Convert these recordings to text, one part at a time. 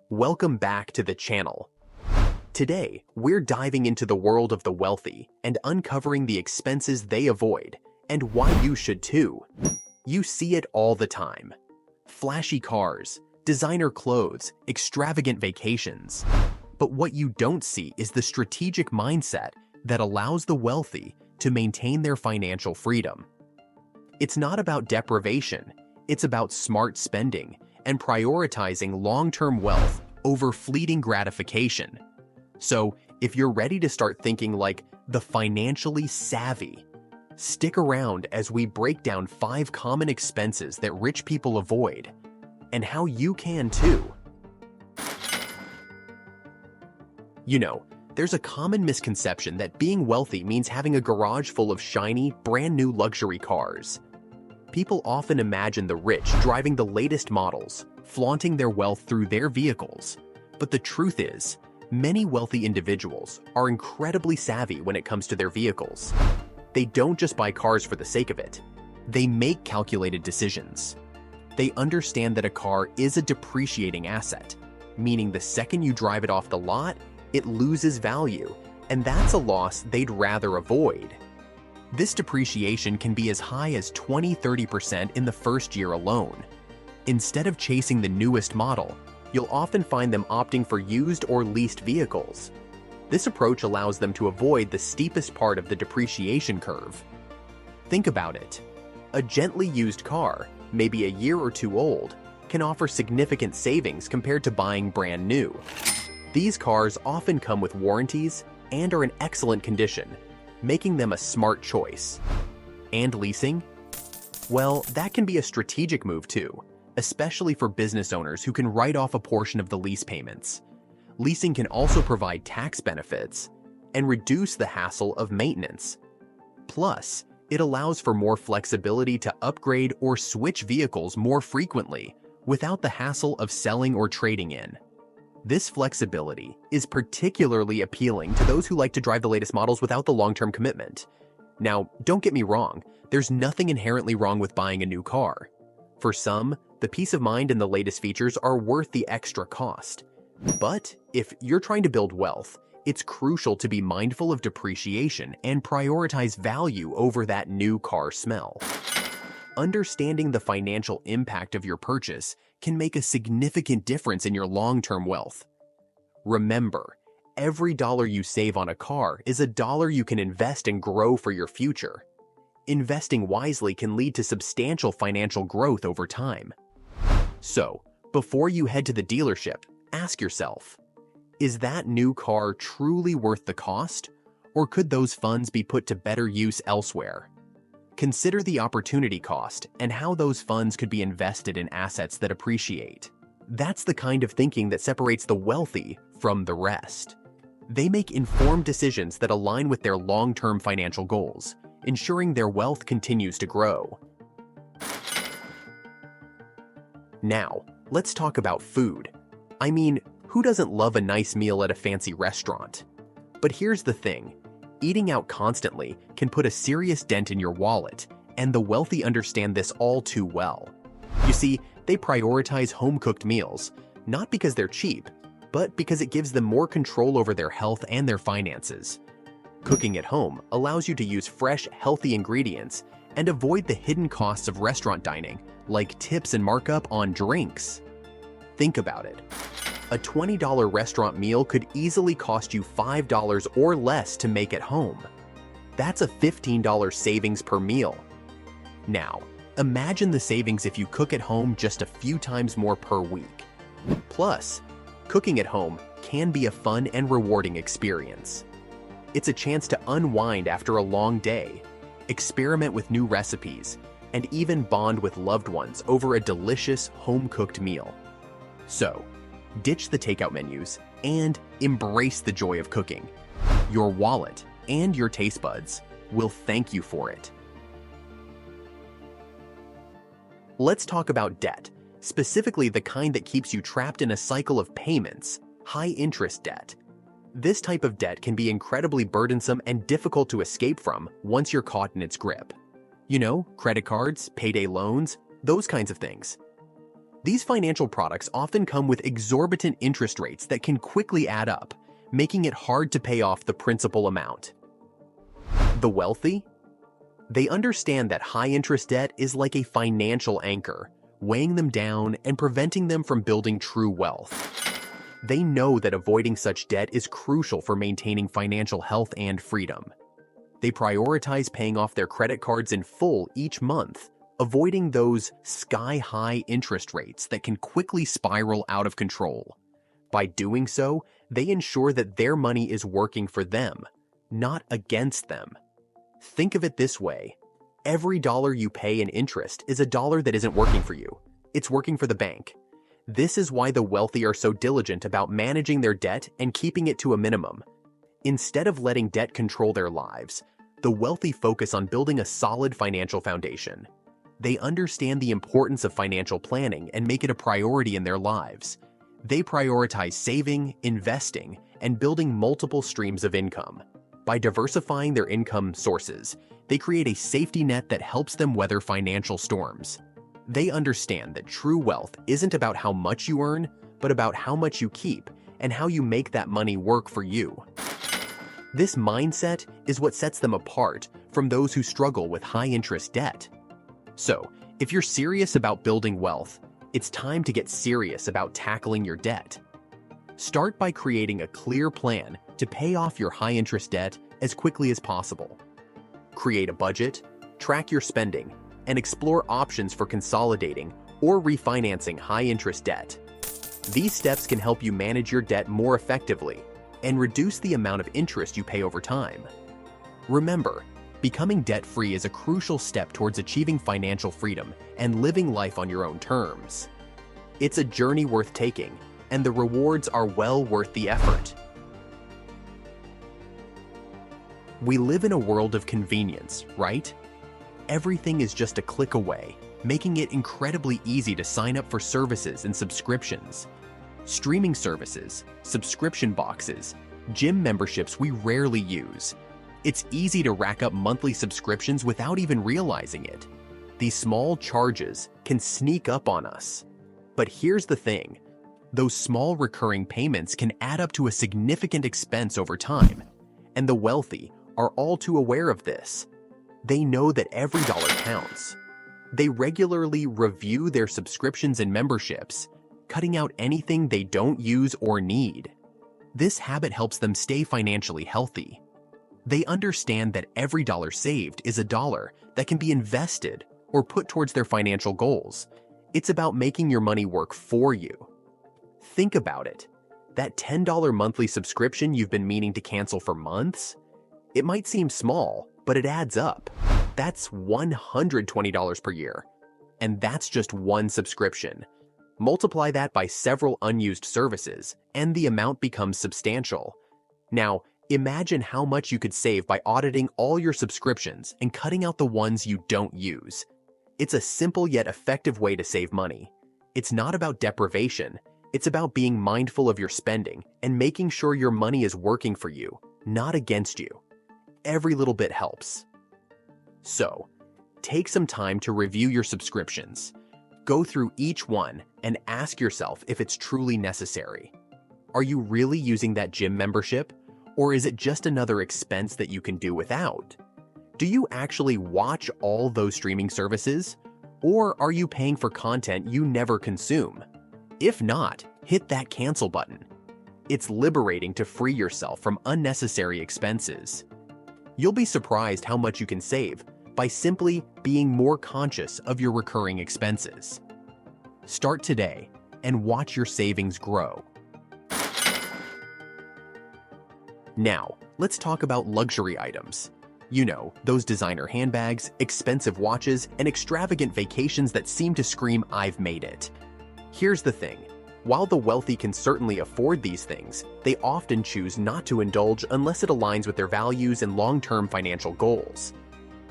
Welcome back to the channel. Today, we're diving into the world of the wealthy and uncovering the expenses they avoid and why you should too. You see it all the time. Flashy cars, designer clothes, extravagant vacations. But what you don't see is the strategic mindset that allows the wealthy to maintain their financial freedom. It's not about deprivation, it's about smart spending and prioritizing long-term wealth over fleeting gratification. So, if you're ready to start thinking like the financially savvy, stick around as we break down 5 common expenses that rich people avoid and how you can too. You know, there's a common misconception that being wealthy means having a garage full of shiny, brand new luxury cars. People often imagine the rich driving the latest models, flaunting their wealth through their vehicles. But the truth is, many wealthy individuals are incredibly savvy when it comes to their vehicles. They don't just buy cars for the sake of it. They make calculated decisions. They understand that a car is a depreciating asset, meaning the second you drive it off the lot, it loses value, and that's a loss they'd rather avoid. This depreciation can be as high as 20–30% in the first year alone. Instead of chasing the newest model, you'll often find them opting for used or leased vehicles. This approach allows them to avoid the steepest part of the depreciation curve. Think about it. A gently used car, maybe a year or two old, can offer significant savings compared to buying brand new. These cars often come with warranties and are in excellent condition, making them a smart choice. And leasing? Well, that can be a strategic move too, especially for business owners who can write off a portion of the lease payments. Leasing can also provide tax benefits and reduce the hassle of maintenance. Plus, it allows for more flexibility to upgrade or switch vehicles more frequently without the hassle of selling or trading in. This flexibility is particularly appealing to those who like to drive the latest models without the long-term commitment. Now, don't get me wrong, there's nothing inherently wrong with buying a new car. For some, the peace of mind and the latest features are worth the extra cost. But if you're trying to build wealth, it's crucial to be mindful of depreciation and prioritize value over that new car smell. Understanding the financial impact of your purchase can make a significant difference in your long-term wealth. Remember, every dollar you save on a car is a dollar you can invest and grow for your future. Investing wisely can lead to substantial financial growth over time. So, before you head to the dealership, ask yourself, is that new car truly worth the cost, or could those funds be put to better use elsewhere? Consider the opportunity cost and how those funds could be invested in assets that appreciate. That's the kind of thinking that separates the wealthy from the rest. They make informed decisions that align with their long-term financial goals, ensuring their wealth continues to grow. Now, let's talk about food. I mean, who doesn't love a nice meal at a fancy restaurant? But here's the thing. Eating out constantly can put a serious dent in your wallet, and the wealthy understand this all too well. You see, they prioritize home-cooked meals, not because they're cheap, but because it gives them more control over their health and their finances. Cooking at home allows you to use fresh, healthy ingredients and avoid the hidden costs of restaurant dining, like tips and markup on drinks. Think about it. A $20 restaurant meal could easily cost you $5 or less to make at home. That's a $15 savings per meal. Now, imagine the savings if you cook at home just a few times more per week. Plus, cooking at home can be a fun and rewarding experience. It's a chance to unwind after a long day, experiment with new recipes, and even bond with loved ones over a delicious home-cooked meal. So, ditch the takeout menus and embrace the joy of cooking. Your wallet and your taste buds will thank you for it. Let's talk about debt, specifically the kind that keeps you trapped in a cycle of payments, high-interest debt. This type of debt can be incredibly burdensome and difficult to escape from once you're caught in its grip. You know, credit cards, payday loans, those kinds of things. These financial products often come with exorbitant interest rates that can quickly add up, making it hard to pay off the principal amount. The wealthy? They understand that high-interest debt is like a financial anchor, weighing them down and preventing them from building true wealth. They know that avoiding such debt is crucial for maintaining financial health and freedom. They prioritize paying off their credit cards in full each month, avoiding those sky-high interest rates that can quickly spiral out of control. By doing so, they ensure that their money is working for them, not against them. Think of it this way. Every dollar you pay in interest is a dollar that isn't working for you. It's working for the bank. This is why the wealthy are so diligent about managing their debt and keeping it to a minimum. Instead of letting debt control their lives, the wealthy focus on building a solid financial foundation. They understand the importance of financial planning and make it a priority in their lives. They prioritize saving, investing, and building multiple streams of income. By diversifying their income sources, they create a safety net that helps them weather financial storms. They understand that true wealth isn't about how much you earn, but about how much you keep and how you make that money work for you. This mindset is what sets them apart from those who struggle with high-interest debt. So, if you're serious about building wealth, it's time to get serious about tackling your debt. Start by creating a clear plan to pay off your high-interest debt as quickly as possible. Create a budget, track your spending, and explore options for consolidating or refinancing high-interest debt. These steps can help you manage your debt more effectively and reduce the amount of interest you pay over time. Remember, becoming debt-free is a crucial step towards achieving financial freedom and living life on your own terms. It's a journey worth taking, and the rewards are well worth the effort. We live in a world of convenience, right? Everything is just a click away, making it incredibly easy to sign up for services and subscriptions. Streaming services, subscription boxes, gym memberships we rarely use. It's easy to rack up monthly subscriptions without even realizing it. These small charges can sneak up on us. But here's the thing. Those small recurring payments can add up to a significant expense over time, and the wealthy are all too aware of this. They know that every dollar counts. They regularly review their subscriptions and memberships, cutting out anything they don't use or need. This habit helps them stay financially healthy. They understand that every dollar saved is a dollar that can be invested or put towards their financial goals. It's about making your money work for you. Think about it. That $10 monthly subscription you've been meaning to cancel for months? It might seem small, but it adds up. That's $120 per year. And that's just one subscription. Multiply that by several unused services, and the amount becomes substantial. Now, imagine how much you could save by auditing all your subscriptions and cutting out the ones you don't use. It's a simple yet effective way to save money. It's not about deprivation. It's about being mindful of your spending and making sure your money is working for you, not against you. Every little bit helps. So, take some time to review your subscriptions. Go through each one and ask yourself if it's truly necessary. Are you really using that gym membership? Or is it just another expense that you can do without? Do you actually watch all those streaming services? Or are you paying for content you never consume? If not, hit that cancel button. It's liberating to free yourself from unnecessary expenses. You'll be surprised how much you can save by simply being more conscious of your recurring expenses. Start today and watch your savings grow. Now, let's talk about luxury items. You know, those designer handbags, expensive watches, and extravagant vacations that seem to scream, "I've made it." Here's the thing. While the wealthy can certainly afford these things, they often choose not to indulge unless it aligns with their values and long-term financial goals.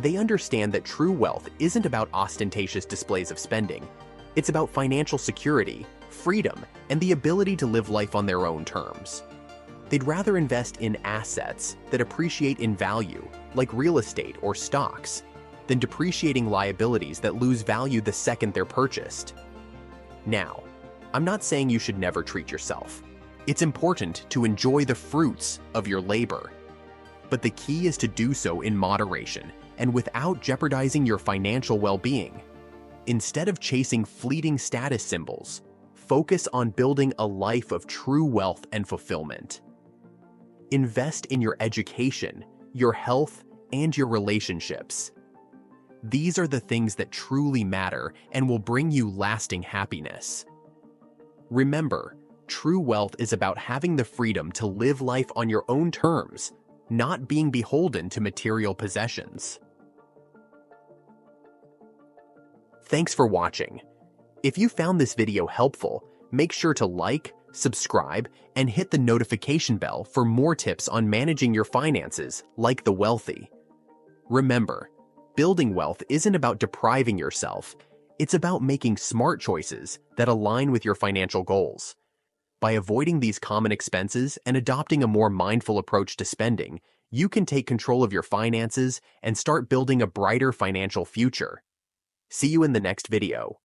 They understand that true wealth isn't about ostentatious displays of spending. It's about financial security, freedom, and the ability to live life on their own terms. They'd rather invest in assets that appreciate in value, like real estate or stocks, than depreciating liabilities that lose value the second they're purchased. Now, I'm not saying you should never treat yourself. It's important to enjoy the fruits of your labor. But the key is to do so in moderation and without jeopardizing your financial well-being. Instead of chasing fleeting status symbols, focus on building a life of true wealth and fulfillment. Invest in your education, your health, and your relationships. These are the things that truly matter and will bring you lasting happiness. Remember, true wealth is about having the freedom to live life on your own terms, not being beholden to material possessions. Thanks for watching. If you found this video helpful, make sure to like, subscribe, and hit the notification bell for more tips on managing your finances like the wealthy. Remember, building wealth isn't about depriving yourself. It's about making smart choices that align with your financial goals. By avoiding these common expenses and adopting a more mindful approach to spending, you can take control of your finances and start building a brighter financial future. See you in the next video.